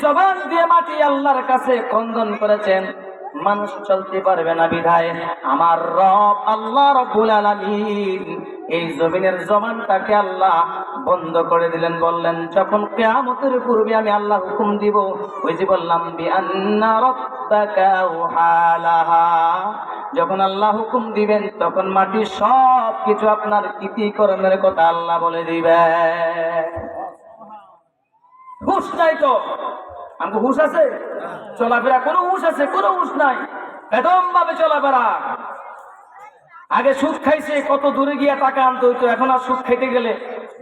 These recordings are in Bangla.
জবান দিয়ে মাটি আল্লাহর কাছে ক্রন্দন করেছেন, মানুষ চলতে পারবে না বিধায় আমার রব আল্লাহ রাব্বুল আলামিন এই জমিনের জবানটাকে আল্লাহ বন্ধ করে দিলেন। বললেন, যখন কিয়ামতের পূর্বে আমি আল্লাহ হুকুম দিব, ওই যে বললাম বিআন্না রাব্বাকা ওয়াহালাহা, যখন আল্লাহ হুকুম দিবেন তখন মাটি সব কিছু আপনার কৃতিকর্মের কথা আল্লাহ বলে দিবেন। হুঁশ নাই তো, আমাকে হুঁশ আছে? চলাফেরা কোনো হুঁশ আছে? কোনো হুঁশ নাই, বেদম ভাবে চলাফেরা। আগে সুদ খাইছে, কত দূরে গিয়া টাকা আনতে হইতো, এখন আর সুদ খাইতে গেলে,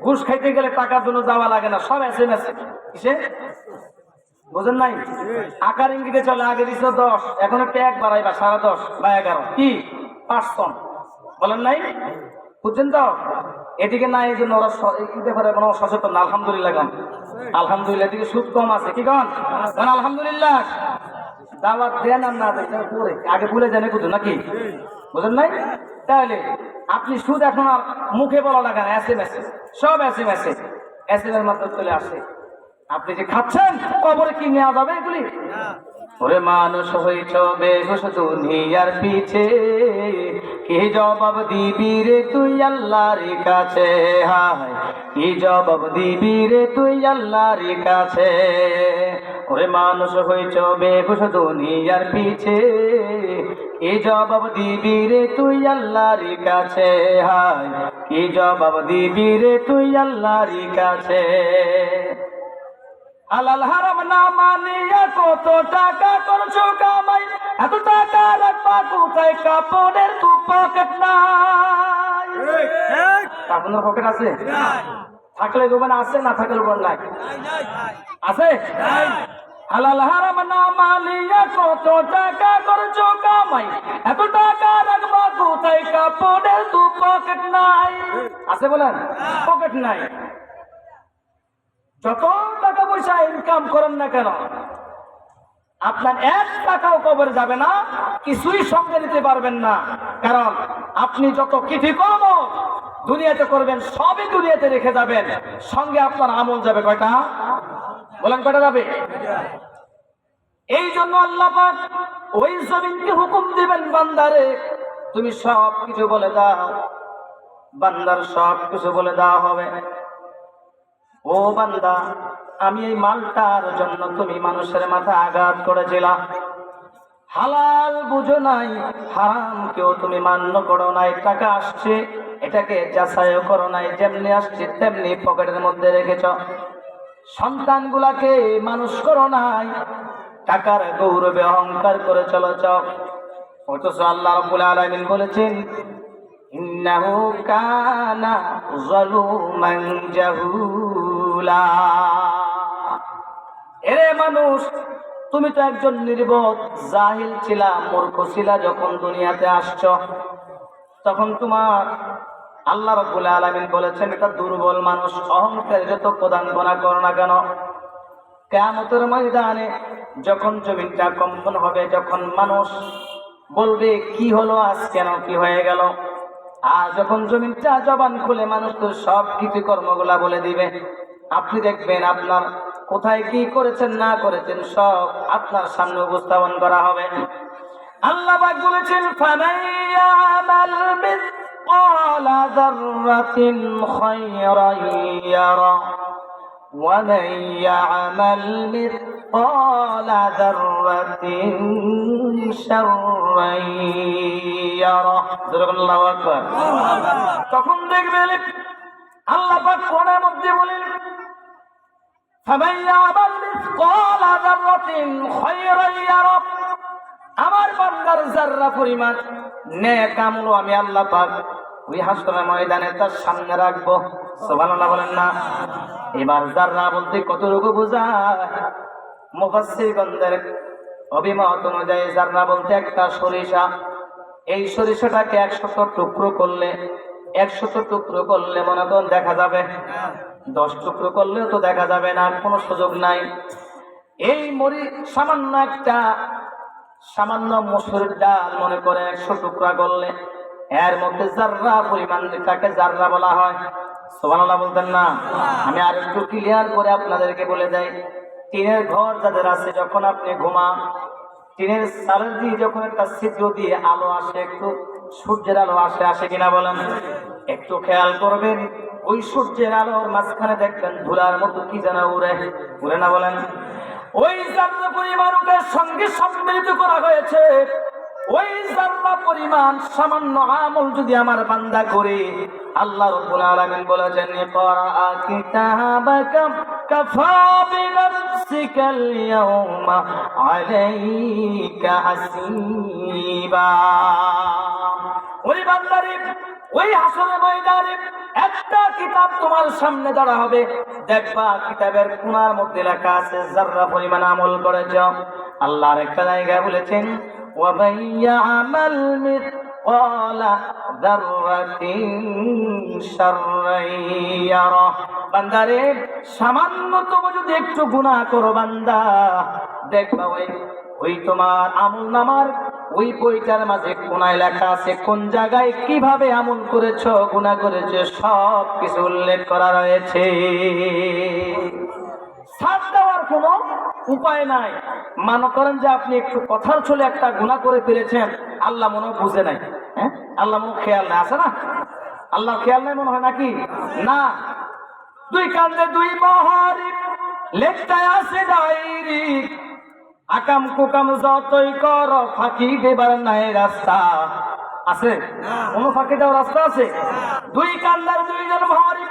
ঘুষ খাইতে গেলে টাকার জন্য যাওয়া লাগে না, সব SMS কিসে বোঝেন নাই? আকার ইঙ্গিতে চলে। আগে দিছিল 10, এখন একটু 1 বাড়াই বা 10.5 বা 11 কি 5 বলেন নাই, বুঝছেন তো? এদিকে না, এই জন্য ওরা ব্যাপারে কোনো সচেতন না। আলহামদুলিল্লাহ গান, আলহামদুলিল্লাহ। এদিকে সুদ কম আছে, কি গান আলহামদুলিল্লাহ। দাওয়াত দেন আর না দেন পরে, আগে ভুলে জানে বুঝুন নাকি, বুঝেন নাই? তাহলে আপনি সুদ এখন আর মুখে বলা লাগে না, SMS সব SMS মাধ্যমে চলে আসে। আপনি যে খাচ্ছেন, কবরে কি নেওয়া যাবে এগুলি? ওরে মানুষ হইছ বেহুশ দুনিয়ার পিছে, কি জবাব দিবি রে তুই আল্লাহর কাছে? হায়, কি জবাব দিবি রে তুই আল্লাহর কাছে? ওরে মানুষ হইছ বেহুশ দুনিয়ার পিছে, কি জবাব দিবি রে তুই আল্লাহর কাছে? হায়, কি জবাব দিবি রে তুই আল্লাহর কাছে? হালাল হারাম না মানিয়া কত টাকা করছো কামাই, এত টাকা রাখবা কোথায়? কাপড়ের তো পকেট নাই। আপনার পকেট আছে? থাকলে গোবেন আছে, না থাকলে গোবেন নাই, আছে? হালাল হারাম না মানিয়া কত টাকা করছো কামাই, এত টাকা রাখবা কোথায়? কাপড়ের তো পকেট নাই। আছে বলেন? পকেট নাই। যত টাকা পয়সা ইনকাম করেন না কেন, আপনার 1 টাকাও কবরে যাবে না, কিছুই সঙ্গে নিতে পারবেন না। কারণ আপনি যত কৃতকর্ম দুনিয়াতে করবেন সবই দুনিয়াতে রেখে যাবেন, সঙ্গে আপনার আমল যাবে কয়টা? বলেন কয়টা যাবে? এই জন্য আল্লাহ পাক ওই জমিনকে হুকুম দিবেন, বান্দারে তুমি সব কিছু বলে দাও। বান্দার সব কিছু বলে দেওয়া হবে। ও বান্দা, আমি এই মালটার জন্য তুমি মানুষের মাথা আঘাত করেছিলাম, হালাল বুঝো নাই, হারাম কেউ তুমি মান্য করো নাই, টাকা আসছে এটাকে যাচাইও করো নাই, যেমনি আসছে তেমনি পকেটের মধ্যে রেখেছ, সন্তানগুলাকে মানুষ করো নাই, টাকার গৌরবে অহংকার করে চলেছ। অথচ আল্লাহ রাব্বুল আলামিন বলেছেন, ইন্নাহু কানা যালুমান জাহুলা। এরে মানুষ, তুমি তো একজন নির্বোধ জাহিল ছিলা, মূর্খ ছিলা। যখন দুনিয়াতে আসছ তখন তোমার আল্লাহ রাব্বুল আলামিন বলেছেন, এটা দুর্বল মানুষ, অহংকার যত প্রদান করা করো না কেন, কিয়ামতের ময়দানে যখন জমিনটা কম্পন হবে, যখন মানুষ বলবে কি হলো আজ, কেন কি হয়ে গেল, আর যখন জমিনটা জবান খুলে মানুষ তো সব কিছু কর্মগুলা বলে দিবে, আপনি দেখবেন আপনার কোথায় কি করেছেন না করেছেন সব আপনার সামনে উপস্থাপন করা হবে। আল্লাহ পাক বলেছেন, ফামাইয়ামাল মিসকালা যাররাতিন খায়রান ইয়ারা ওয়া মান ইয়ামাল মিসকালা যাররাতিন শাররান ইয়ারা। আল্লাহু আকবার। তখন দেখবেন আল্লাহ পাক কোরআনের মধ্যে বলেন, ফামান ইয়ামাল মিসকালা যাররাতিন খায়রান ইয়ারা, আমার বান্দার যাররা পরিমাণ নেক আমল আমি আল্লাহ পাক ওই হাসরের ময়দানে তার সামনে রাখবো। সুবহানাল্লাহ বলেন না? এবার যাররা বলতে কতটুকু বোঝায়? মুফাসসিরগণদের অভিমত অনুযায়ী যাররা বলতে একটা সরিষা, এই সরিষাটাকে 100 টুকরো করলে, 100 টুকরো করলে মনে করেন দেখা যাবে, 10 টুকরো করলেও তো দেখা যাবে না, কোনো সুযোগ নাই। এই সামান্য একটা সামান্য মসুরের ডাল মনে করে 100 টুকরা করলে এর মধ্যে যাররা পরিমাণ, তাকে যাররা বলা হয়। সুবহানাল্লাহ বলতেন না? আমি আর একটু ক্লিয়ার করে আপনাদেরকে বলে দেই, টিনের ঘর যাদের আছে, যখন আপনি ঘুমান, টিনের চালের দিয়ে যখন একটা ছিদ্র দিয়ে আলো আসে, একটু সূর্যের আলো আসে কিনা বলেন? একটু খেয়াল করবেন, ওই সূর্যের আলোর মাঝখানে দেখবেন ধুলার মতো কি যেন উড়ে না বলেন? ওই জাররা পরিমাণ ওটার সঙ্গে সম্মিলিত করা হয়েছে। ওই জাররা পরিমাণ সামান্য আমল যদি আমার বান্দা করে, আল্লাহ রাব্বুল আলামিন বলেছেন, ইকরা কিতাবাকা কাফা বিনাফসিকাল ইয়াওমা আলাইকা হাসিবা। ওই বান্দারে, ওই হাসরের ময়দানে একটা কিতাব তোমার সামনে দাঁড়া হবে, দেখবা কিতাবের কোণার মধ্যে লেখা আছে জাররা পরিমাণ আমল করেছ। আল্লাহর একটা জায়গায় বলেছেন, ওয়া মাইয়ামাল মিসকালা যাররাতিন শাররান ইয়ারা। বান্দারে, সামান্যতম যদি একটু গুনাহ করো বান্দা, দেখবা ওই তোমার আমল নামার ওই বইটার মাঝে কোনায় লেখা আছে কোন জায়গায় কিভাবে আমল করেছ, গুনাহ করেছ, সব কিছু উল্লেখ করা রয়েছে। ছাড় দেওয়ার কোনো উপায় নাই। মনে করেন যে আপনি একটু কথার ছলে একটা গুনাহ করে ফেলেছেন, আল্লাহ মনে হয় বুঝে নাই, হ্যাঁ, আল্লাহ মনে খেয়াল নাই, আছে না? আল্লাহ খেয়াল নাই মনে হয় নাকি? না, দুই কান্দে দুই মহারি, লেখটায় আছে ডায়েরি, আকাম কুকাম যতই কর ফাঁকি দেবার নাই রাস্তা আছে? কোন ফাঁকি দেওয়ার রাস্তা আছে? দুই কান্দার দুইজন মহারি,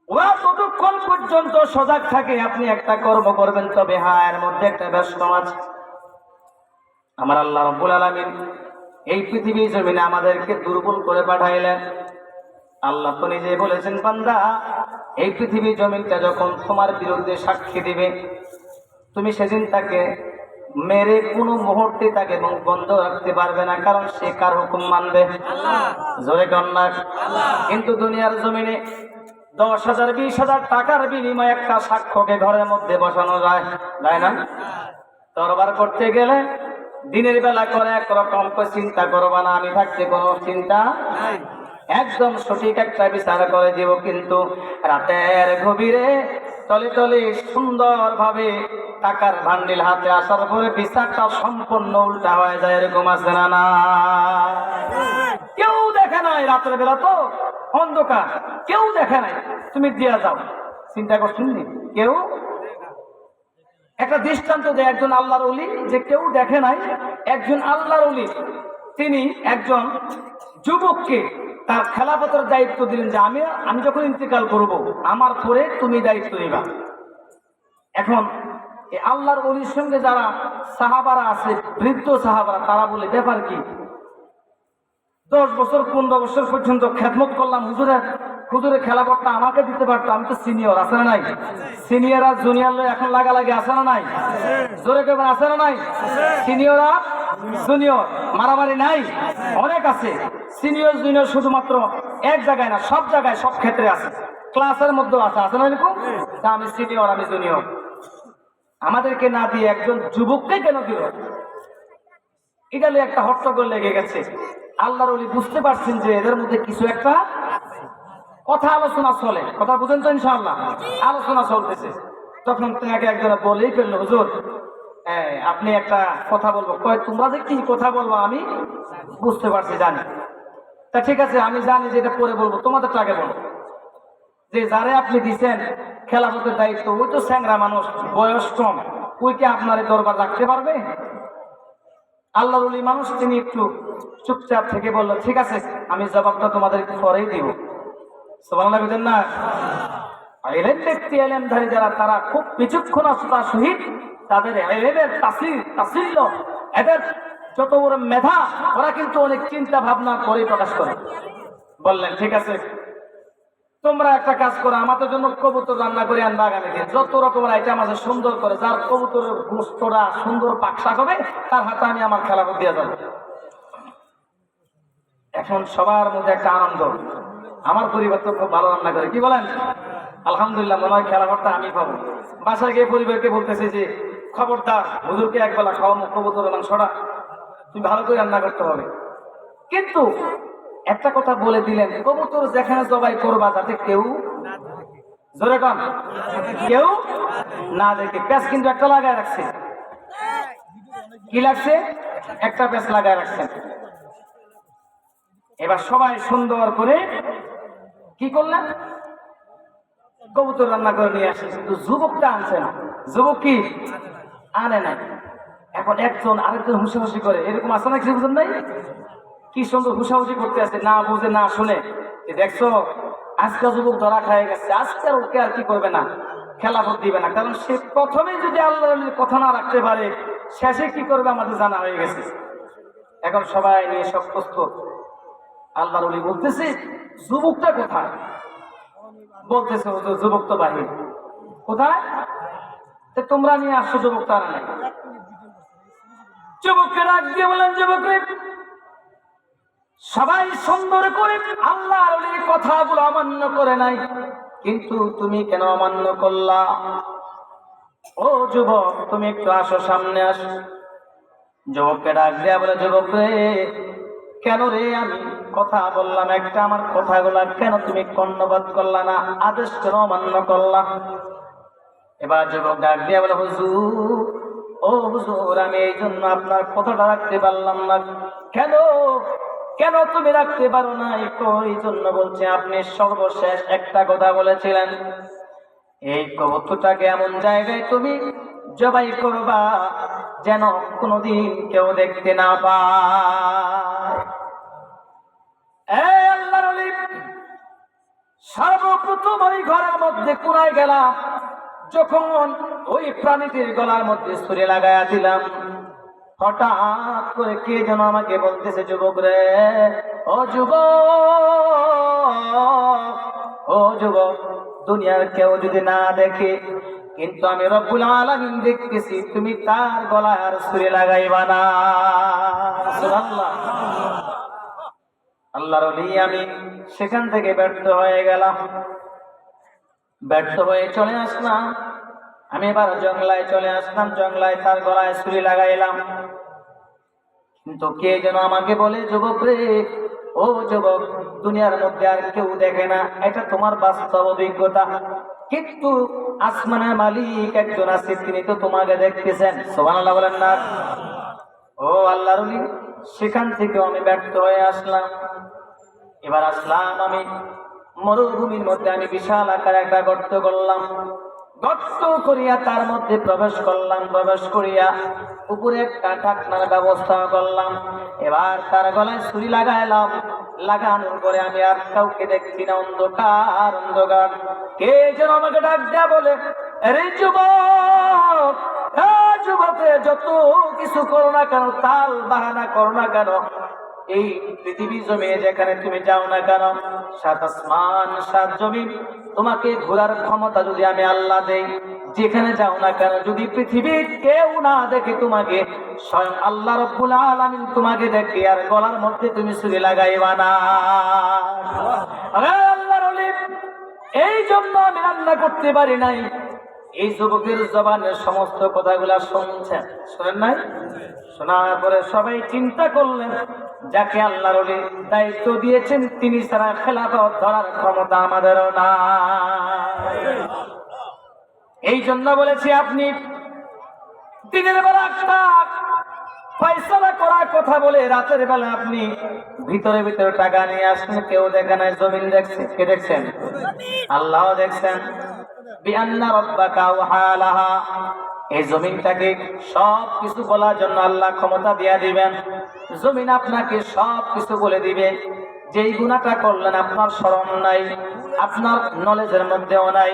ওরা ততক্ষণ পর্যন্ত সজাগ থাকে আপনি একটা কর্ম করবেন, তবে হ্যাঁ এর মধ্যে একটা ব্যস্ত আছে। আমার আল্লাহ রাব্বুল আলামিন এই পৃথিবী জমিনে আমাদেরকে দুর্বল করে পাঠাইলেন। আল্লাহ তো নিজে বলেছেন, বান্দা এই পৃথিবী জমিনটা যখন তোমার বিরুদ্ধে সাক্ষী দিবে, তুমি সেদিন তাকে মেরে কোনো মুহূর্তে তাকে মুখ বন্ধ রাখতে পারবে না, কারণ সে কার হুকুম মানবে? জোরে কন্যা। কিন্তু দুনিয়ার জমিনে 10,000 20,000 টাকার বিনিময়ে একটা সাক্ষ্যকে ঘরের মধ্যে বসানো যায় না? দরবার করতে গেলে দিনের বেলা করে একরকম চিন্তা করবা না, আমি থাকতে কোনো চিন্তা একদম সঠিক একটা বিচার করে দিব, কিন্তু রাতের গভীরে তলে তলে সুন্দরভাবে টাকার ভান্ডিল হাতে আসার পরে বিচারটা সম্পূর্ণ উল্টা হয়ে যায়। এরকম আছে না? কেউ দেখে নাই, রাতের বেলা তো অন্ধকার, কেউ দেখে নাই, তুমি দিয়া যাও, চিন্তা করছেন নি? কেউ একটা দৃষ্টান্ত দেয় একজন আল্লাহর ওলি, যে কেউ দেখে নাই। একজন আল্লাহর ওলি তিনি একজন যুবককে তার খেলাফতের দায়িত্ব দিলেন, যে আমি যখন ইন্তেকাল করব আমার পরে তুমি দায়িত্ব নিবা। এখন এই আল্লাহর ওলির সঙ্গে যারা সাহাবারা আছে, বৃদ্ধ সাহাবারা, তারা বলে, ব্যাপার কি? 10 বছর 15 বছর পর্যন্ত খেদমত করলাম, হুজুরের খেলাফতটা আমাকে দিতে পারতো, আমি তো সিনিয়র, আছে না নাই? সিনিয়র আর জুনিয়র এখন লাগালাগি, আছে না নাই? জোরে কেমন, আছে না নাই? সিনিয়র আর জুনিয়র মারামারি নাই? অনেক আছে। সিনিয়র জুনিয়র শুধুমাত্র এক জায়গায় না, সব জায়গায়, সব ক্ষেত্রে আছে, ক্লাসের মধ্যে আছে না এরকম? আমি সিনিয়র, আমি জুনিয়র। আমাদেরকে না দিয়ে একজন যুবককে কেন দিল? এটা একটা হট্টগোল লেগে গেছে। আল্লাহর ওলি বুঝতে পারছেন যে এদের মধ্যে কিছু একটা কথা আলোচনা চলে, কথা বুঝেন তো? ইনশাআল্লাহ আলোচনা চলতেছে। তখন তোমাকে একজন বলেই ফেললো, হুজুর আপনি একটা কথা বলবো। কয়, তোমরা যে কি কথা বলবো আমি বুঝতে পারছি, জানি। তা ঠিক আছে, আমি জানি যে এটা পরে বলবো, তোমাদের আগে বলো। যে যারে আপনি দিচ্ছেন খেলাফতের দায়িত্ব, ওই তো স্যাংরা মানুষ, বয়স কম, ওই কি আপনার দরবার রাখতে পারবে? আল্লাহর ওলি মানুষ, তিনি একটু চুপচাপ থেকে বললো, ঠিক আছে, আমি জবাবটা তোমাদেরকে পরেই দিব। সুবহানাল্লাহ বুঝেন না? এলেম ব্যক্তি, এলেমধারী যারা, তারা খুব বিচক্ষণতার সহিত তাদের এলেমের তাসিল্য, এদের যত বড় মেধা, ওরা কিন্তু অনেক চিন্তা ভাবনা করে প্রকাশ করে। বললেন, ঠিক আছে, তোমরা একটা কাজ করো, আমাদের জন্য কবুতর রান্না করে আনবা আগামী দিন, যত রকমের আইটেম আছে সুন্দর করে, যার কবুতরের গোস্তটা সুন্দর পাকশাক হবে তার হাতে আমি আমার খেলাফত দিয়ে যাবো। এখন সবার মধ্যে একটা আনন্দ, আমার পরিবার তো খুব ভালো রান্না করে, কি বলেন? আলহামদুলিল্লাহ, মনে হয় খেলাফতটা আমি পাবো। বাসায় গিয়ে পরিবারকে বলতেছে যে, খবরদার, হুজুরকে একবেলা খাওয়াবো কবুতরের মাংসটা, তুমি ভালো করে রান্না করতে হবে। কিন্তু একটা কথা বলে দিলেন, কবুতর যেখানে জবাই করবা যাতে কেউ, জোরে কম, কেউ না দেখে। প্যাঁচ কিন্তু একটা লাগায় রাখছে, কি লাগছে? একটা প্যাঁচ লাগায় রাখছেন। এবার সবাই সুন্দর করে কি করলেন? কবুতর রান্না করে নিয়ে আসে, কিন্তু যুবকটা আনছে না। যুবক কি আনে নাই। এখন একজন আরেকজন হুঁশাহুশি করে, এরকম আছে না কিছু বুঝেন নাই? কি সুন্দর হুঁশাহুশি করতে আছে, না বুঝে না শুনে। দেখছো আজকে যুবক ধরা খায় গেছে, আজকে আর ওকে আর কি করবে না, খেলাফত দিবে না। কারণ সে প্রথমে যদি আল্লাহর কথা না রাখতে পারে, শেষে কি করবে আমাদের জানা হয়ে গেছে। এখন সবাই নিয়ে সব প্রস্তুত। আল্লাহর ওলি বলতেছে যুবকটা কোথায়? বলতেছে যুবক তো বাহির। কোথায়? তোমরা নিয়ে আসছো, যুবক তারা নাই। যুবককে ডাক দিয়ে বলেন, যুবক রে, সবাই সুন্দর করে আল্লাহর ওলির কথাগুলো অমান্য করে নাই, কিন্তু তুমি কেন অমান্য করলা? ও যুবক, তুমি একটু আসো, সামনে আসো। যুবককে ডাক দিয়া বলে, যুবক রে, কেন রে আমি কথা বললাম একটা, আমার কথাগুলা কেন তুমি কর্ণপাত করলা না, আদেশ কেন অমান্য করলা? এবার যুবক ডাক দিয়া বলে, হুজুর, ও হুজুর, আমি এই জন্য আপনার কথাটা রাখতে পারলাম না। কেন কেন তুমি রাখতে পারো না? এই জন্য বলছে, আপনি সর্বশেষ একটা কথা বলেছিলেন, এই কবুতরটাকে এমন জায়গায় তুমি জবাই করবা যেন কোনোদিন কেউ দেখতে না পায়। এই আল্লাহর ওলি, সর্বপ্রথম ওই ঘরের মধ্যে কোনায় গেলাম, যখন ওই প্রাণীটির গলার মধ্যে ছুরি লাগাইয়া দিলাম, হঠাৎ করে কে যেন আমাকে বলতেছে, যুবক রে, ও যুবক, ও যুবক, দুনিয়ার কেউ যদি না দেখে, কিন্তু আমি রব্বুল আলামিন দেখতেছি, তুমি তার গলায় আর ছুরি লাগাইবা না। সুবহানাল্লাহ। আল্লাহর ওলি, আমি সেখান থেকে ব্যর্থ হয়ে গেলাম, ব্যর্থ হয়ে চলে আসলাম। আমি এবার জঙ্গলায় চলে আসলাম, জঙ্গলায় তার গলায় ছুরি লাগাইলাম, কিন্তু কে যেন আমাকে বলে, যুবক রে, ও যুবক, দুনিয়ার মধ্যে আর কেউ দেখে না, এটা তোমার বাস্তব অভিজ্ঞতা, কিন্তু আসমানের মালিক একজন আছে, তিনি তো তোমাকে দেখতেছেন। সুবহানাল্লাহ বলেন না? ও আল্লাহর ওলি, সেখান থেকে আমি ব্যর্থ হয়ে আসলাম। এবার আসলাম আমি মরুভূমির মধ্যে, আমি বিশাল আকার একটা গর্ত করলাম, গর্ত করিয়া তার মধ্যে প্রবেশ করলাম, প্রবেশ করিয়া উপরে একটা ঢাকনার ব্যবস্থা করলাম। এবার তার গলায় ছুরি লাগাইলাম, লাগানোর পরে আমি আর কাউকে দেখছি না, অন্ধকার অন্ধকার। কে যেন আমাকে ডাক দেয়া বলে, আরে যুবক, যুবকে, যত কিছু করো না কেন, তাল বাহানা করো না কেন, এই পৃথিবী জমিনে যেখানে তুমি যাও না কেন, সাত আসমান সাত জমিন, তোমাকে ঘোরার ক্ষমতা যদি আমি আল্লাহ দেই, যেখানে যাও না কেন, যদি পৃথিবীর কেউ না দেখে তোমাকে, স্বয়ং আল্লাহ রব্বুল আলামিন তোমাকে দেখে, আর গলার মধ্যে তুমি ছুরি লাগাইবা না। আল্লাহর ওলি, এই জন্য আমি রান্না করতে পারি নাই। এই যুবকের জবানের সমস্ত কথাগুলা শুনছেন, শোনেন নাই? শোনার পরে সবাই চিন্তা করলেন, যাকে আল্লাহর ওলি দায়িত্ব দিয়েছেন, তিনি ছাড়া খেলাফত ধরার ক্ষমতা আমাদেরও না। এই জন্য বলেছি, আপনি দিনের বেলা একটা ফয়সালা করার কথা বলে, রাতের বেলা আপনি ভিতরে ভিতরে টাকা নিয়ে আসেন, কেউ দেখে নাই, জমিন দেখছে, কে দেখছেন? আল্লাহ দেখছেন। বিআন্না রাব্বাকা ওয়াহালাহা, এই জমিনটাকে সব কিছু বলার জন্য আল্লাহ ক্ষমতা দিয়ে দিবেন। জমিন আপনাকে সব কিছু বলে দিবে। যেই গুনাহটা করলেন আপনার শরম নাই, আপনার নলেজের মধ্যেও নাই,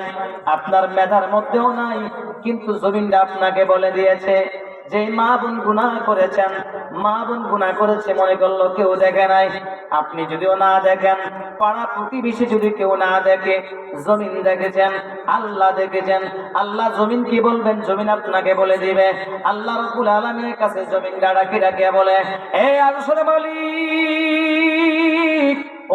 আপনার মেধার মধ্যেও নাই, কিন্তু জমিনটা আপনাকে বলে দিয়েছে যে মা বোন গুনাহ করেছেন, মা বোন গুনাহ করেছে, মনে করলো কেউ দেখে নাই। আপনি যদিও না দেখেন, পাড়া প্রতিবেশী যদি কেউ না দেখে, জমিন দেখেছেন, আল্লাহ দেখেছেন। আল্লাহ জমিন কি বলবেন? জমিন আপনাকে বলে দিবে। আল্লাহ রাব্বুল আলামিনের কাছে জমিন ডাকি ডাকি বলে, এ আরশের মালিক,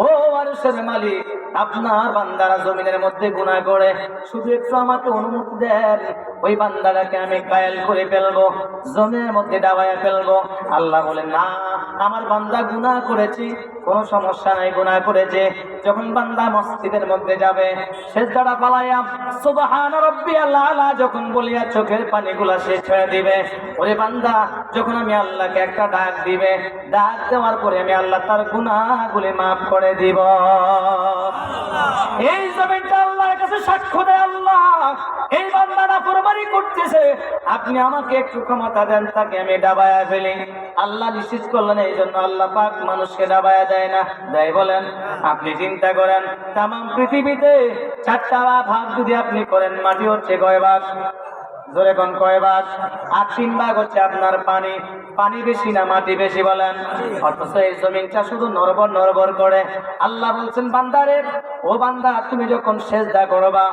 ও আরশের মালিক, আপনার বান্দারা জমিনের মধ্যে গুনাহ করে, শুধু একটু আমাকে অনুমতি দেন, ওই বান্দাটাকে আমি কায়েল করে ফেলবো, জমির মধ্যে ডাবায় ফেলবো। আল্লাহ বলেন না, আমার বান্দা গুনাহ করেছে, কোনো সমস্যা নাই, গুনাহ করেছে। যখন বান্দা মসজিদের মধ্যে যাবে, সিজদাটা পালাইয়া সুবহান রাব্বিয়াল আলা যখন বলিয়া চোখের পানিগুলা সে ছেড়ে দিবে, ওরে বান্দা যখন আমি আল্লাহকে একটা ডাক দিবে, ডাক দেওয়ার পরে আমি আল্লাহ তার গুনাহগুলি মাফ করে দিব। এই জমিনটা আল্লাহর কাছে সাক্ষ্য দেয়, আল্লাহ এই বান্দা নাফরমানি করতেছে, আপনি আমাকে একটু ক্ষমতা দেন, তাকে আমি ডাবায়া ফেলি। আল্লাহ নিশ্চিত করলেন, এই জন্য আল্লাহ পাক মানুষকে ডাবায়া দেয় না, দেয় বলেন? আপনি চিন্তা করেন, তাম পৃথিবীতে 4টা ভাগ যদি আপনি করেন, মাটি হচ্ছে কয় ভাগ? জোরে কোন কয় ভাগ? আর 3 ভাগ হচ্ছে আপনার পানি। পানি বেশি না মাটি বেশি বলেন? অথচ এই জমিনটা শুধু নড়বড় নড়বড় করে। আল্লাহ বলছেন বান্দারে, ও বান্দা তুমি যখন সেজদা করবা,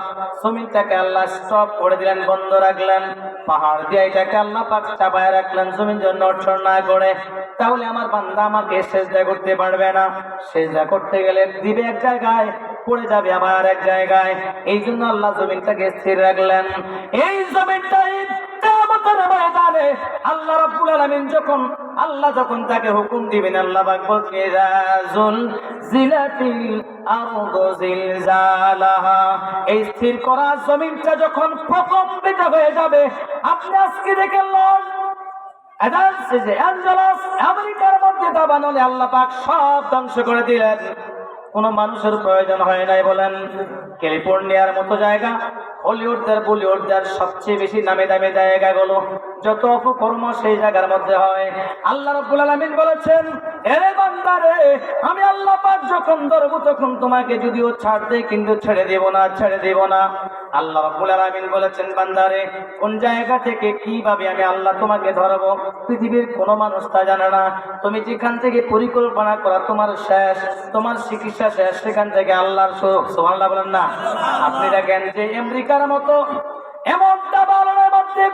জমিনটাকে আল্লাহ স্টপ করে দিলেন, বন্ধ রাখলেন। পাহাড় দিয়ে এটাকে আল্লাহ পাক চাপায় রাখলেন, জমিন যেন নড়চড় না করে। তাহলে আমার বান্দা আমাকে সেজদা করতে পারবে না। সেজদা করতে গেলে দিবে এক জায়গায়, পড়ে যাবে আবার এক জায়গায়। এই জন্য আল্লাহ জমিনটাকে স্থির রাখলেন। এই জমিনটাই কিয়ামতের ময়দানে আল্লাহ রাব্বুল আলামিন আল্লাহ যখন তাকে হুকুম দিবেন, আল্লাহ পাক বলছেন ইযাজুল জিলাতিল আরদু জিলজালাহা, এই স্থির করা জমিনটা যখন প্রকম্পিত হয়ে যাবে। আপনি আজকে দেখলেন আমেরিকার মধ্যে দাবানলে আল্লাহ পাক সব ধ্বংস করে দিলেন, কোন মানুষের প্রয়োজন হয় নাই বলেন? ক্যালিফোর্নিয়ার মতো জায়গা, হলিউডদের বলিউডদের সবচেয়ে বেশি নামে দামি জায়গাগুলো, যত অপকর্ম সেই জায়গার মধ্যে হয়। আল্লাহ রাব্বুল আলামিন বলেছেন, এরে বান্দারে, আমি আল্লাহ পাক যখন ধরবো তখন তোমাকে যদিও ছাড় দেই, কিন্তু ছেড়ে দেব না, ছেড়ে দেব না। আল্লাহ রাব্বুল আলামিন বলেছেন, বান্দারে কোন জায়গা থেকে কিভাবে আমি আল্লাহ তোমাকে ধরবো, পৃথিবীর কোনো মানুষ তা জানে না। তুমি যেখান থেকে পরিকল্পনা করা তোমার শেষ, তোমার চিকিৎসা শেষ, সেখান থেকে আল্লাহর সুখ। সুবহানাল্লাহ বলেন না? আপনি দেখেন যে আমেরিকার মতো এমন দাবানলের মধ্যে,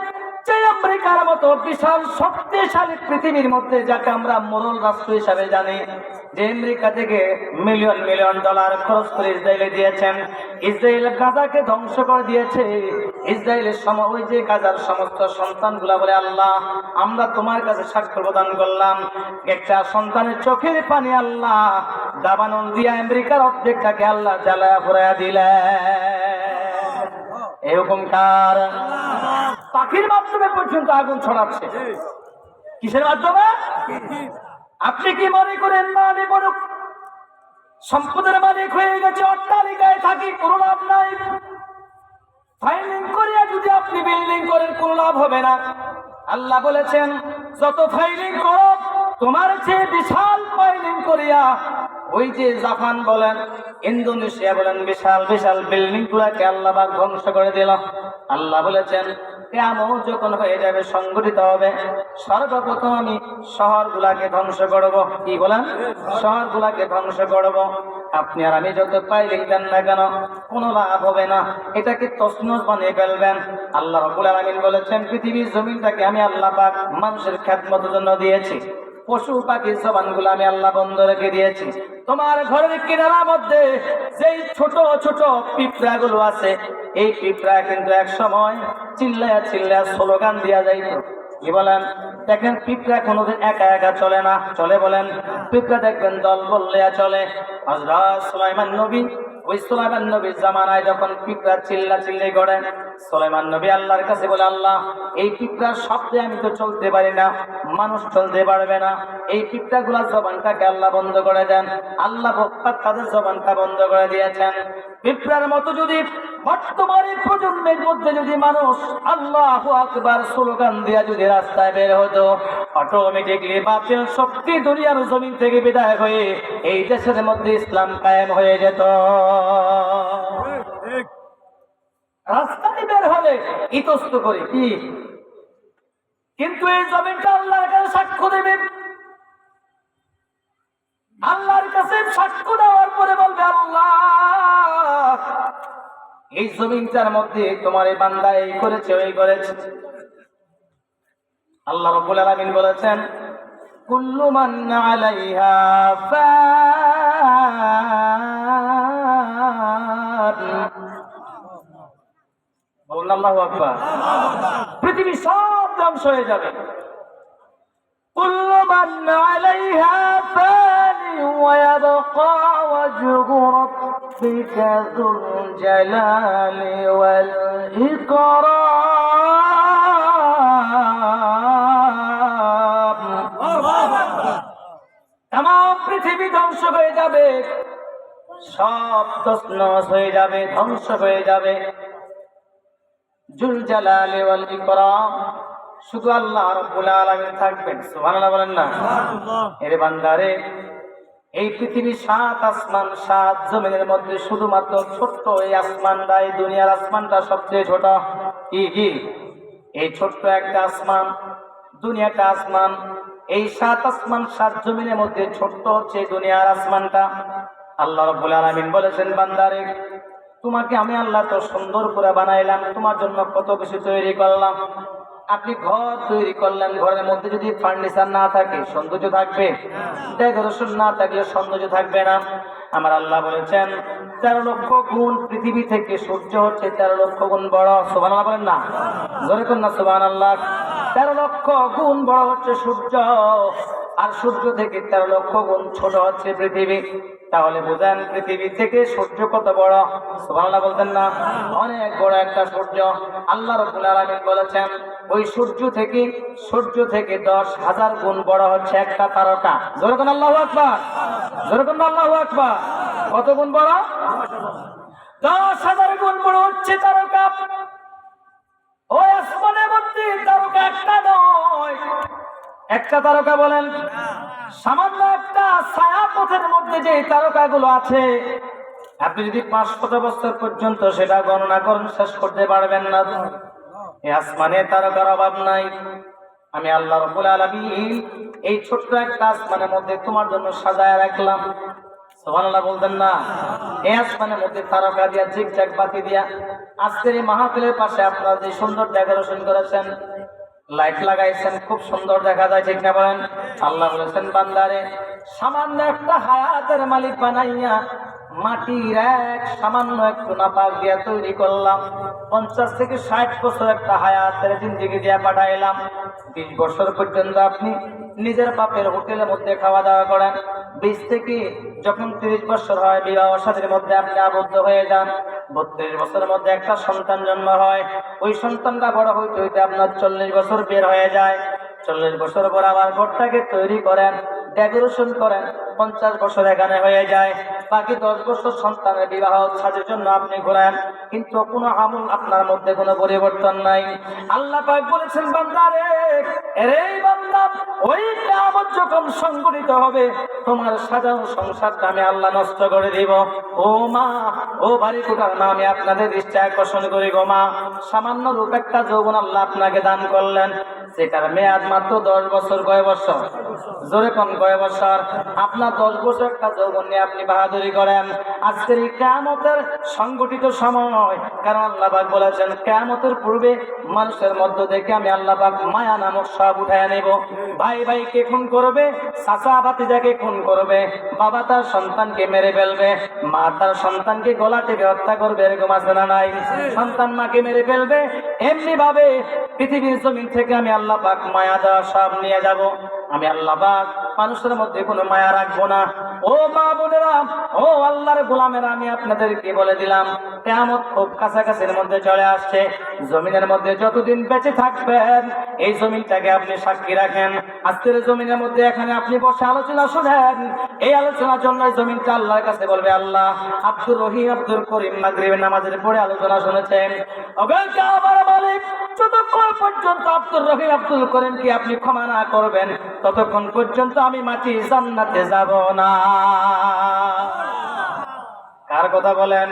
যে আমেরিকার মতো বিশাল শক্তিশালী পৃথিবীর মধ্যে, যাকে আমরা মোরল রাষ্ট্র হিসাবে জানি, যে আমেরিকা থেকে মিলিয়ন মিলিয়ন ডলার খরচ করে ইসরায়েলে দিয়েছেন, ইসরায়েল গাজাকে ধ্বংস করে দিয়েছে। ইসরায়েলের ওই যে গাজার সমস্ত সন্তানগুলা বলে, আল্লাহ আমরা তোমার কাছে সাক্ষ্য প্রদান করলাম, একটা সন্তানের চোখের পানি আল্লাহ দাবানল দিয়া আমেরিকার অর্ধেকটাকে আল্লাহ জ্বালায়া পুরাইয়া দিলেন। এরকম কার? পাখির মাধ্যমে পর্যন্ত আগুন ছড়াচ্ছে। কিসের মাধ্যমে? আপনি কি মনে করেন না আমি বড় সম্পদের মালিক হয়ে গেছে, অট্টালিকায় থাকি, কোনো লাভ নাই? ফাইলিং করিয়া যদি আপনি বিল্ডিং করেন, কোনো লাভ হবে না। আল্লাহ বলেছেন, যত ফাইলিং করো তোমার চেয়ে বিশাল ফাইলিং করিয়া ওই যে জাপান বলেন, ইন্দোনেশিয়া বলেন, বিশাল বিশাল বিল্ডিং গুলাকে আল্লাহ পাক ধ্বংস করে দিল। আল্লাহ বলেছেন, কিয়ামত যখন হয়ে যাবে, সংগঠিত হবে, সর্বপ্রথম আমি শহরগুলাকে ধ্বংস করব। কি বলেন? শহরগুলাকে ধ্বংস করব। আপনি আর আমি যত পাইলিং দেন না কেন, কোনো লাভ হবে না, এটাকে তছনছ বানিয়ে ফেলবেন। আল্লাহ রাব্বুল আলামিন বলেছেন, পৃথিবীর জমিনটাকে আমি আল্লাহ পাক মানুষের খেদমতের জন্য দিয়েছি, পশু পাখির জবানগুলো আমি আল্লাহ বন্ধ রেখে দিয়েছি। তোমার ঘরের কিনারার মধ্যে যেই ছোট ছোট পিঁপড়া গুলো আছে, এই পিঁপড়া কিন্তু এক সময় চিল্লায়া চিল্লায়া স্লোগান দিয়া যাইতো। কি বলেন? দেখেন পিঁপড়া কোনোদিন একা একা চলে না, চলে বলেন? পিঁপড়া দেখবেন দল বললে চলে। হযরত সুলাইমান নবী, ওই সুলাইমান নবীর জামানায় যখন পিঁপড়া চিল্লা চিল্লি করে, সুলাইমান নবী আল্লাহর কাছে বলে, আল্লাহ এই পিঁপড়ার শব্দে আমি তো চলতে পারি না, মানুষ চলতে পারবে না, এই পিঁপড়া গুলার জবানটাকে আল্লাহ বন্ধ করে দেন। আল্লাহ তাদের জবানটা বন্ধ করে দিয়েছেন। পিঁপড়ার মতো যদি বর্তমানের প্রজন্মের মধ্যে যদি মানুষ আল্লাহু আকবার স্লোগান দিয়া যদি রাস্তায় বের হতো, অটোমেটিকলি বাতিল শক্তি দুনিয়ার জমিন থেকে বিদায় হয়ে এই দেশের মধ্যে ইসলাম কায়েম হয়ে যেত। রাস্তায় বের হলে ইতস্ত করে কি, কিন্তু এই জমিনটা আল্লাহর কাছে সাক্ষ্য দেবে। আল্লাহর কাছে সাক্ষ্য দেওয়ার পরে বলবে, আল্লাহ এই জমিনটার মধ্যে তোমার এই বান্দা এই করেছে, ওই করেছে। আল্লাহ রাব্বুল আলামিন বলেছেন, কুল্লু মান আলাইহা ফান কোন আল্লাহু আকবার। পৃথিবী সব ধ্বংস হয়ে যাবে। কুল্লু মান আলাইহা ফানি ওয়া ইয়াবকা ওয়াজহু রাব্বিকা যুল জালালি ওয়াল ইকরাম। তামাম পৃথিবী ধ্বংস হয়ে যাবে, সব তছনছ হয়ে যাবে, ধ্বংস হয়ে যাবে। জুল জালালি ওয়াল ইকরাম, শুধু আল্লাহ রাব্বুল আলামিন থাকবেন। সুবহানাল্লাহ বলেন না? এর বান্দারে, এই পৃথিবী 7 আসমান 7 জমিনের মধ্যে শুধুমাত্র ছোট্ট এই আসমানটা, এই দুনিয়ার আসমানটা সবচেয়ে ছোট। কি এই ছোট্ট একটা আসমান, দুনিয়াটা আসমান, এই 7 আসমান 7 জমিনের মধ্যে ছোট্ট হচ্ছে দুনিয়ার আসমানটা। আল্লাহ রাব্বুল আলামিন বলেছেন, বান্দারে তোমাকে আমি আল্লাহ তো সুন্দর করে বানাইলাম, তোমার জন্য কত কিছু তৈরি করলাম। আপনি ঘর তৈরি করলেন, ঘরের মধ্যে যদি ফার্নিচার না থাকে সৌন্দর্য থাকবে? ডেকোরেশন না থাকলে সৌন্দর্য থাকবে না। আমার আল্লাহ বলেছেন 13 লক্ষ গুণ পৃথিবী থেকে সূর্য হচ্ছে 13 লক্ষ গুণ বড়। সুবহানাল্লাহ বলেন না? জোরে করুন না সুবহানাল্লাহ। 13 লক্ষ গুণ বড় হচ্ছে সূর্য, আর সূর্য থেকে 13 লক্ষ গুণ ছোট হচ্ছে পৃথিবী। তাহলে বুঝেন পৃথিবী থেকে সূর্য কত বড়। সুবহানাল্লাহ বলতেন না? অনেক বড় একটা সূর্য। আল্লাহ রাব্বুল আলামিন বলেছেন ওই সূর্য থেকে 10,000 গুণ বড় হচ্ছে একটা তারকা। জোরে কোন আল্লাহু আকবার, জোরে কোন আল্লাহু আকবার। কত গুণ বড়? 10,000 গুণ বড় হচ্ছে তারকা। ওই আসমানের মধ্যে তারকা একটা নয়, একটা তারকা বলেন সামান্য একটা ছায়াপথের মধ্যে যে তারকাগুলো আছে, আপনি যদি 500 বছর পর্যন্ত সেটা গণনা করেন শেষ করতে পারবেন না। এই আসমানে তারকার অভাব নাই। আমি আল্লাহ রাব্বুল আলামিন এই ছোট্ট একটা আসমানের মধ্যে তোমার জন্য সাজায় রাখলাম। সুবহানাল্লাহ বলতেন না? এই আসমানের মধ্যে তারকা দিয়া, ঝিকঝাক বাতি দিয়া, আজকের এই মাহফিলের পাশে আপনারা যে সুন্দর ডেকোরেশন করেছেন, লাইট লাগাইছেন, খুব সুন্দর দেখা যায়, ঠিক না বলেন? আল্লাহ বলেছেন বান্দারে সামান্য একটা হায়াতের মালিক বানাইয়া মাটির এক সামান্য একটু নাপাক দিয়া তৈরি করলাম। 50 থেকে 60 বছর একটা হায়াতের জিন্দেগি দিয়া পাঠাইলাম। 20 বছর পর্যন্ত আপনি নিজের বাপের হোটেলের মধ্যে খাওয়া দাওয়া করেন। 20 থেকে যখন 30 বছর হয় বিবাহ শাদীর মধ্যে আপনি আবদ্ধ হয়ে যান। 32 বছরের মধ্যে একটা সন্তান জন্ম হয়। ওই সন্তানটা বড় হইতে হইতে আপনার 40 বছর বের হয়ে যায়। 40 বছর পর আবার ঘরটাকে তৈরি করেন, ডেকোরেশন করেন, 50 বছর এখানে হয়ে যায়। বাকি 10 বছর সন্তানের বিবাহ সাজের জন্য আপনি ঘোরেন, কিন্তু কোনো আমল আপনার মধ্যে কোনো পরিবর্তন নাই। আল্লাহ পাক বলেছেন বান্দারে, এরে বান্দা, ওই কিয়ামত যখন সংঘটিত হবে তোমার সাজানো সংসারটা আমি আল্লাহ নষ্ট করে দিব। ও মা, ও বাড়ি কোটার মা, আমি আপনাদের দৃষ্টি আকর্ষণ করি গো মা, সামান্য রূপ একটা যৌবন আল্লাহ আপনাকে দান করলেন, সেটার মেয়াদ মাত্র 10 বছর। কয় বছর? জোরে কোন কয় বছর? আপনার 10 বছর একটা যৌবন নিয়ে আপনি বাহাদুরি করেন। আজকের এই কিয়ামতের সংগঠিত সময়, কারণ আল্লাহ পাক বলেছেন কিয়ামতের পূর্বে মানুষের মধ্য থেকে আমি আল্লাহ পাক মায়া নামক সব উঠায় নেব। ভাই ভাইকে খুন করবে, চাচা ভাতিজাকে খুন করবে, বাবা তার সন্তানকে মেরে ফেলবে, মা তার সন্তানকে গলা টিপে হত্যা করবে, এরকম আছে না নাই? সন্তান মাকে মেরে ফেলবে। এমনি ভাবে পৃথিবীর জমিন থেকে আমি আল্লাহ পাক মায়া দেওয়া সব নিয়ে যাব। আমি আল্লাহ পাক মানুষের মধ্যে কোনো মায়া রাখবো না। ও মা বোনেরা, ও আল্লাহর গোলামেরা, আমি আপনাদেরকে বলে দিলাম কিয়ামত খুব কাছাকাছির মধ্যে চলে আসছে। জমিনের মধ্যে যতদিন বেঁচে থাকবেন এই জমিনটাকে আপনি সাক্ষী রাখেন। আজকের জমিনের মধ্যে এখানে আপনি বসে আলোচনা শুনেন, এই আলোচনার জন্য জমিনটা আল্লাহর কাছে বলবে, আল্লাহ আব্দুর রহিম আব্দুল করিম মাগরিবের নামাজের পরে আলোচনা শুনেছেন, ওগো আমার মালিক, যতক্ষণ পর্যন্ত আব্দুর রহিম আব্দুল করিমকে আপনি ক্ষমা না করবেন ততক্ষণ পর্যন্ত আমি মাটি জান্নাতে যাব না। কার কথা বলেন?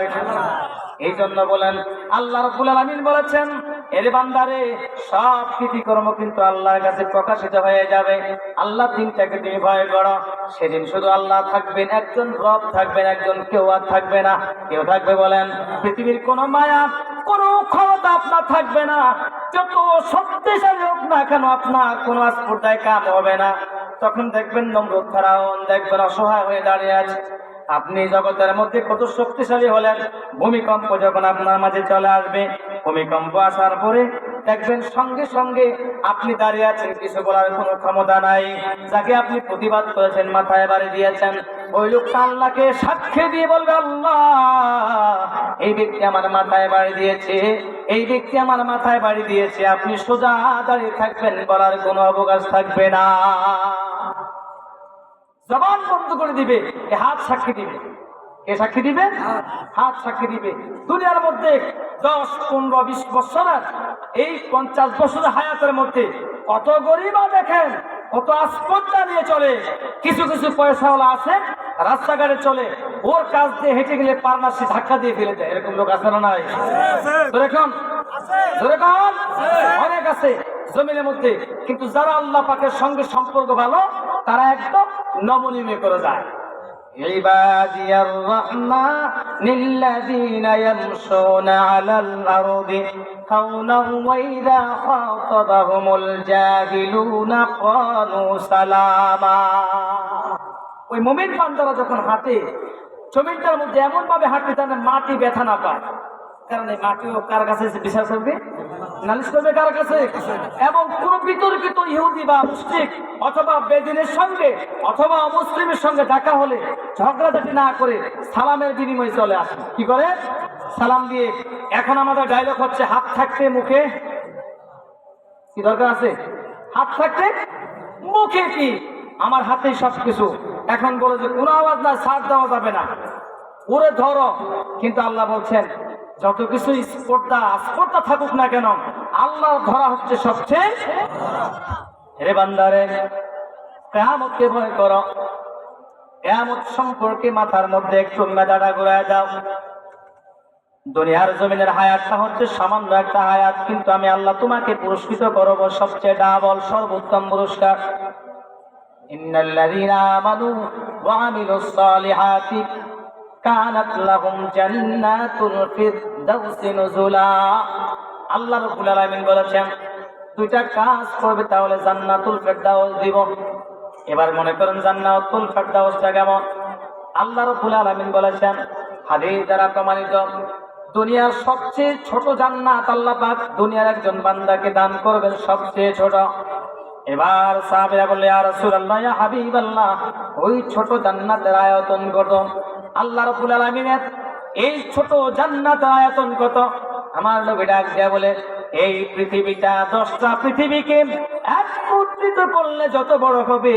এই জন্য বলেন আল্লাহ রাব্বুল আলামিন বলেছেন, এর বান্দারে সব কৃতিকর্ম কিন্তু আল্লাহর কাছে প্রকাশিত হয়ে যাবে। আল্লাহ দিনটাকে তুমি ভয় করো। সেদিন শুধু আল্লাহ থাকবেন, একজন রব থাকবেন, একজন কেউ আর থাকবে না। কেউ থাকবে বলেন? পৃথিবীর কোনো মায়া, কোনো ক্ষমতা আপনার থাকবে না। যত শক্তিশালী হোক না কেন আপনার কোনো স্পর্ধায় কাম হবে না। তখন দেখবেন নমরুদ ফেরাউন দেখবেন অসহায় হয়ে দাঁড়িয়ে আছে। আপনি জগতের মধ্যে কত শক্তিশালী হলেন, ভূমিকম্প যখন আপনার মাঝে চলে আসবে, ভূমিকম্প আসার পরে দেখবেন সঙ্গে সঙ্গে আপনি দাঁড়িয়ে আছেন, কিছু বলার কোনো ক্ষমতা নাই। যাকে আপনি প্রতিবাদ করেছেন, মাথায় বাড়ি দিয়েছেন, ওই লোকটা আল্লাহকে সাক্ষী দিয়ে বলবে, আল্লাহ এই ব্যক্তি আমার মাথায় বাড়ি দিয়েছে, এই ব্যক্তি আমার মাথায় বাড়ি দিয়েছে। আপনি সোজা দাঁড়িয়ে থাকবেন, বলার কোনো অবকাশ থাকবে না। জবান বন্ধ করে দিবে, হাত সাক্ষী দিবে। কে সাক্ষী দিবে? হাত সাক্ষী দিবে। দুনিয়ার মধ্যে 10, 15, 20 বছরের এই 50 বছরের হায়াতের মধ্যে কত গরিবা দেখেন, কত আসপত্তা নিয়ে চলে। কিছু কিছু পয়সাওয়ালা আছে, রাস্তাঘাটে চলে, ওর কাছ দিয়ে হেঁটে গেলে পারনাসি ধাক্কা দিয়ে ফেলে দেয়। এরকম লোক আছে না নাই? অনেক আছে জমিনের মধ্যে। কিন্তু যারা আল্লাহ পাকের সঙ্গে সম্পর্ক ভালো, তারা একদম নমনীয় করে যায়। ইবাদিয়ার রাহমানিল্লাযীনা ইয়ামশুনা আলাল আরদি হাওনা ওয়া ইযা খাতাবাহুমুল জাহিলুনা ক্বালু সালামা। ওই মুমিন বান্দারা যখন হাঁটে, জমিনটার মধ্যে এমন ভাবে হাঁটে যেন মাটি ব্যথা না পায়। কারণ এই মাটিও কার কাছে বিচার করবে, নালিশ করবে কার কাছে? এবং কোন বিতর্কিত ইহুদি বা মুশরিক অথবা বেদিনের সঙ্গে অথবা মুসলিমের সঙ্গে দেখা হলে ঝগড়াঝাটি না করে সালামের বিনিময়ে চলে আসে। কি করে? সালাম দিয়ে। এখন আমাদের ডায়লগ হচ্ছে, হাত থাকতে মুখে কি দরকার আছে? হাত থাকতে মুখে কি? আমার হাতেই সবকিছু। এখন বলে যে কোনো আওয়াজ না, ছাড় দেওয়া যাবে না, ওরে ধরো। কিন্তু আল্লাহ বলছেন, যত কিছু স্পর্ধা থাকুক না কেন, আল্লাহ ধরা হচ্ছে সবচেয়ে। হে বান্দারে, কিয়ামতকে ভয় করো। কিয়ামত সম্পর্কে মাথার মধ্যে একটু মেধাটা ঘুরায় দাও। দুনিয়ার জমিনের হায়াতটা হচ্ছে সামান্য একটা হায়াত, কিন্তু আমি আল্লাহ তোমাকে পুরস্কৃত করব সবচেয়ে ডাবল, সর্বোত্তম পুরস্কার। ইন্নাল্লাযীনা আমানু ওয়া আমিলুস সালিহাতি কানাত লাহুম জান্নাতুল ফিরদাউসি নুজুলা। আল্লাহ রাব্বুল আলামিন বলেছেন, দুইটা কাজ করবে তাহলে জান্নাতুল ফিরদাউস দিব। এবার মনে করেন জান্নাতুল ফিরদাউসটা কেমন? আল্লাহ রাব্বুল আলামিন বলেছেন, হাদিস দ্বারা প্রমাণিত, দুনিয়ার সবচেয়ে ছোট জান্নাত আল্লাহ পাক দুনিয়ার একজন বান্দাকে দান করবেন, সবচেয়ে ছোট। এবার সাহাবীরা বললেন, ইয়া রাসূলুল্লাহ, ইয়া হাবিবাল্লাহ, ওই ছোট জান্নাতের আয়তন কত? আল্লাহ রাব্বুল আলামিনের এই ছোট জান্নাতের আয়তন কত? আমার নবী ডাক দিয়ে বলে, এই পৃথিবীটা 10টা পৃথিবীকে একত্রিত করলে যত বড় হবে,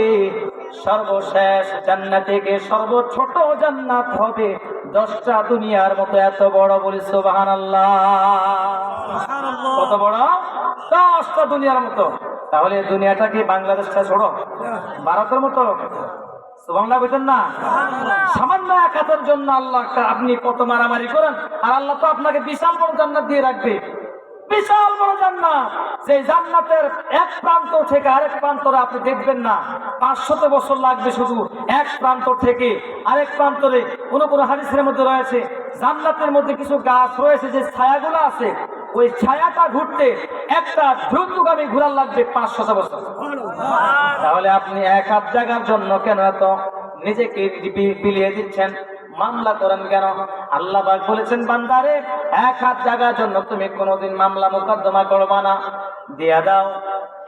সর্বশেষ জান্নাত থেকে সর্বছোট জান্নাত হবে 10টা দুনিয়ার মতো এত বড়। বলি সুবহানাল্লাহ। কত বড়? 10টা দুনিয়ার মতো। তাহলে দুনিয়াটা কি বাংলাদেশটা ছোট, ভারতের মতো? সুবহানাল্লাহ বলেন না? সামান্য এক হাতের জন্য আল্লাহ আপনি কত মারামারি করেন, আর আল্লাহ তো আপনাকে বিশাল বড় জান্নাত দিয়ে রাখবে। বিশাল বড় জান্নাত, যে জান্নাতের এক প্রান্ত থেকে আরেক প্রান্তরে আপনি দেখবেন না 500 বছর লাগবে শুধু এক প্রান্ত থেকে আরেক প্রান্তরে। কোন কোন হাদিসের মধ্যে রয়েছে, জান্নাতের মধ্যে কিছু গাছ রয়েছে যে ছায়াগুলো আছে, ওই ছায়াটা ঘুরতে একটা দ্রুতগামী ঘোরার লাগবে 500 বছর। তাহলে আপনি এক হাত জায়গার জন্য কেন এত নিজেকে বিলিয়ে দিচ্ছেন? মামলা করেন কেন? আল্লাহ পাক বলেছেন, বান্দারে, এক হাত জায়গার জন্য তুমি কোনোদিন মামলা মোকদ্দমা করবা না, দিয়া দাও।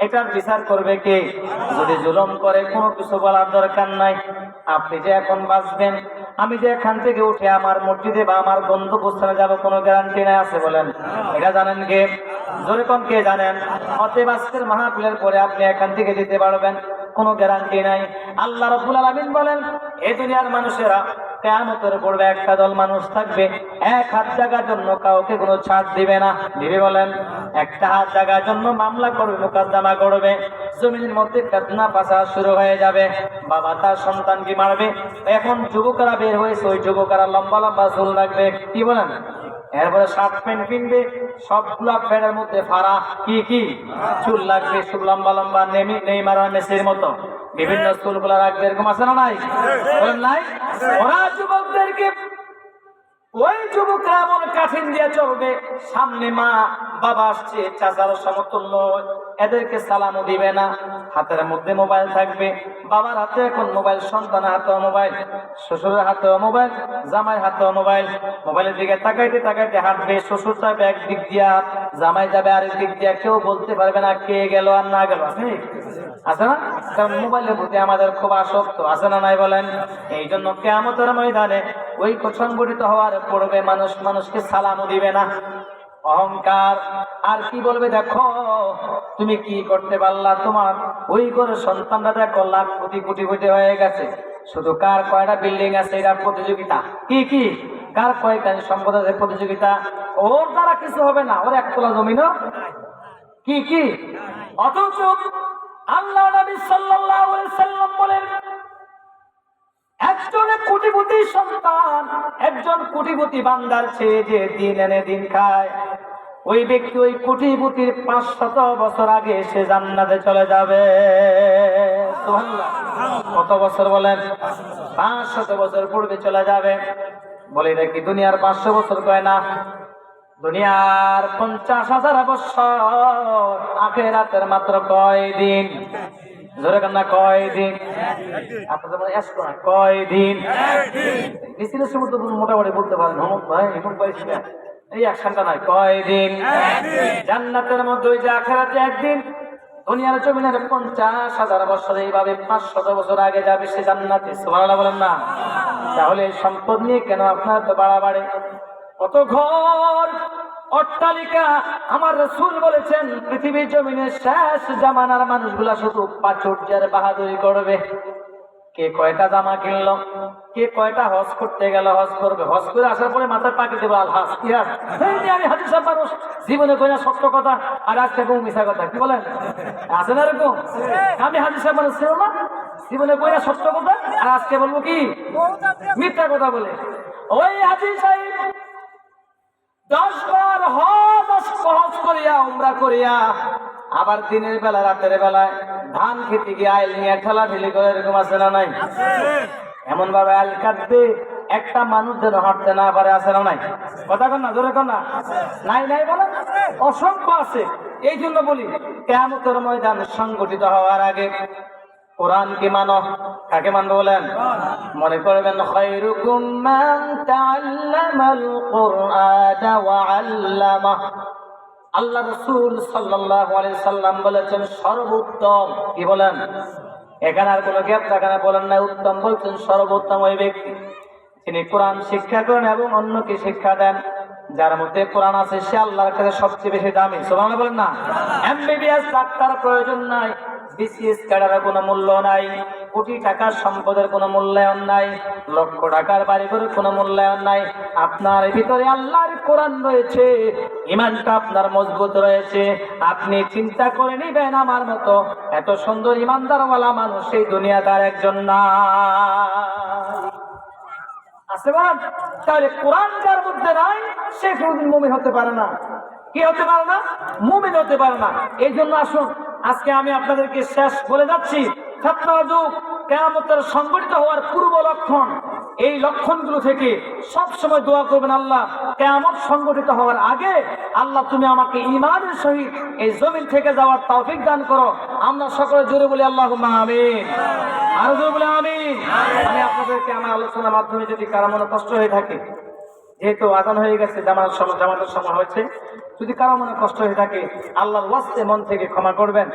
এটার বিচার করবে কে? যদি জুলুম করে কোনো কিছু বলার দরকার নাই। আপনি যে এখন বাঁচবেন, আমি যে এখান থেকে উঠে আমার মসজিদে বা আমার গন্তব্যস্থানে যাবো, কোনো গ্যারান্টি নাই আছে বলেন? এটা জানেন কে? জোরে কোন কে জানেন? অতএব আজকের মাহফিলের পরে আপনি এখান থেকে যেতে পারবেন, কোনো গ্যারান্টি নাই। আল্লাহ রাব্বুল আলামিন বলেন, এই দুনিয়ার মানুষেরা কিয়ামতের পূর্বে একটা দল মানুষ থাকবে, এক হাত জায়গার জন্য কাউকে কোনো ছাড় দিবে না। দিবে বলেন? একটা হাত জায়গার জন্য মামলা করবে, মোকদ্দমা করবে, জমিনের মধ্যে ফিতনা ফাসাদ শুরু হয়ে যাবে। বাবা তার সন্তানকে মারবে। এখন যুবকরা বের হয়েছে, ওই যুবকরা লম্বা লম্বা চুল রাখবে, কি বলেন? এরপরে শার্ট প্যান্ট কিনবে, সবগুলা প্যান্টের মধ্যে ফাড়া কি কি চুল লাগবে, সব লম্বা লম্বা, নেইমার মেসির মতো বিভিন্ন চুলগুলা রাখবে। এরকম আছে না নাই? বলেন নাই? ওরা যুবকদেরকে ওই যুবকরা এমন কাঠিন দিয়ে চলবে, সামনে মা বাবা আসছে, চাচার সমতুল্য, এদেরকে সালামও দিবে না, হাতের মধ্যে মোবাইল থাকবে। বাবার হাতে এখন মোবাইল, সন্তানের হাতেও মোবাইল, শ্বশুরের হাতেও মোবাইল, জামাইয়ের হাতেও মোবাইল। মোবাইলের দিকে তাকাইতে তাকাইতে হাঁটবে, শ্বশুর যাবে একদিক দিয়া, জামাই যাবে আরেক দিক দিয়া, কেউ বলতে পারবে না কে গেল আর না গেল। আছে না? কারণ মোবাইলের প্রতি আমাদের খুব আসক্ত, আছে না নাই বলেন? এই জন্য কিয়ামতের ময়দানে ওই সংগঠিত হওয়ার পূর্বে মানুষ মানুষকে সালামও দিবে না। অহংকার আর কি বলবে, দেখো তুমি কি করতে পারলা, তোমার ওই করে সন্তানরা দেখো লাখ কোটি কোটি কোটি হয়ে গেছে, শুধু কার কয়টা বিল্ডিং আছে এটা প্রতিযোগিতা। কি কি কার কয়খানি সম্পদ আছে প্রতিযোগিতা। ওর দ্বারা কিছু হবে না, ওর এক তোলা জমিনও কি কি। অথচ আল্লাহ নবী সাল্লাল্লাহু আলাইহি সাল্লাম বলেন, একজনের কোটিপতি সন্তান, একজন কোটিপতি বান্দার চেয়ে যে দিন এনে দিন খায়, ওই ব্যক্তি ওই কোটিপতির 500 বছর আগে সে জান্নাতে চলে যাবে। সুবহানাল্লাহ। কত বছর বলেন? 500 বছর পূর্বে চলে যাবে। বলে এটা কি দুনিয়ার 500 বছর কয় না, দুনিয়ার 50,000 বছর, আখিরাতের মাত্র কয়দিন? জোরে কান্না কয়দিন? আপনাদের মনে আসতো না কয়দিন? মিছিলের সময় তো মোটামুটি বলতে পারেন, হমক ভাই হিমক ভাই শিখা এই একশনটা নয়, কয়দিন? জান্নাতের মধ্যে ওই যে আখিরাতে একদিন, দুনিয়ার জমিনের 50,000 বছর, এইভাবে 500 বছর আগে যাবে সে জান্নাতে। সুবহানাল্লাহ বলেন না? তাহলে এই সম্পদ নিয়ে কেন আপনার তো বাড়াবাড়ি? কত ঘর অট্টালিকা। আমার রাসূল বলেছেন পৃথিবীর জমিনের শেষ জামানার মানুষগুলা শুধু প্রাচুর্যের বাহাদুরি করবে। কে কয়টা জামা কিনলো, কে কয়টা হজ করতে গেল, হজ করবে, হজ করে আসার পরে মাথায় পাকি দেবো আলহাজ ইহাজ। আমি হাজির সাহেব মানুষ, জীবনে কইনা সত্য কথা আর আজকে বউ মিশা কথা। কি বলেন? আছে না এরকম? আমি হাজির সাহেব মানুষ ছিল না, জীবনে কইনা সত্য কথা আর আজকে বলবো কি মিথ্যা কথা বলে। ওই হাজির সাহেব 10 বার হজ করিয়া উমরা করিয়া আবার দিনের বেলা রাতের বেলায় ধান খেতে গিয়ে আইল নিয়ে ঠেলাঠেলি করে, এরকম আছে না নাই? এমন ভাবে আইল কাটবে একটা মানুষ যেন হাঁটতে না পারে, আছে না নাই? কথা কন না, জোরে কন না। নাই নাই বলেন, অসংখ্য আছে। এই জন্য বলি কিয়ামতের ময়দান সংগঠিত হওয়ার আগে কোরআনকে মানো। কাকে মানবো বলেন? মনে করবেন খায়রুকুম মান তাআল্লামাল কুরআনা ওয়া আল্লামা। আল্লাহ রাসূল সাল্লাল্লাহু আলাইহি সাল্লাম বলেছেন সর্বোত্তম। কি বলেন? এখানে আর কোনো গ্যাপ থাকে না, বলেন না উত্তম, বলছেন সর্বোত্তম ওই ব্যক্তি যিনি কোরআন শিক্ষা করেন এবং অন্যকে শিক্ষা দেন। যার মধ্যে কোরআন আছে সে আল্লাহর কাছে সবচেয়ে বেশি দামি। সুবহানাল্লাহ বলেন না? এমবিবিএস ডাক্তার প্রয়োজন নাই, বিসিএস ক্যাডারের কোনো মূল্য নাই, কোটি টাকার সম্পদের কোনো মূল্যায়ন নাই, লক্ষ টাকার বাড়িঘরের কোনো মূল্যায়ন নাই। আপনার ভিতরে আল্লাহর কোরআন রয়েছে, ইমানটা আপনার মজবুত রয়েছে। আপনি চিন্তা করে নিবেন আমার মতো এত সুন্দর ইমানদারওয়ালা মানুষ এই দুনিয়াদার একজন না আছে বলেন? তাহলে কোরআন যার মধ্যে নাই সে কোনদিন মুমিন হতে পারে না। কি হতে পারে না? মুমিন হতে পারে না। এই জন্য আসুন আজকে আমি আপনাদেরকে শেষ বলে যাচ্ছি, ফিতনার যুগ, কিয়ামতের সংগঠিত হওয়ার পূর্ব লক্ষণ, এই লক্ষণগুলো থেকে সব সময় দোয়া করবেন, আল্লাহ কিয়ামত সংগঠিত হওয়ার আগে আল্লাহ তুমি আমাকে ঈমানের সহিত এই জমিন থেকে যাওয়ার তৌফিক দান করো। আমরা সকলে জোরে বলি আল্লাহুম্মা আমিন। আরো জোরে বলি আমিন। আমি আপনাদেরকে আমার আলোচনার মাধ্যমে যদি কারো মনে কষ্ট হয়ে থাকে, যেহেতু আযান হয়ে গেছে, জামাতের সময় হয়েছে, যদি কারো মনে কষ্ট হয়ে থাকে আল্লাহর ওয়াস্তে মন থেকে ক্ষমা করবেন।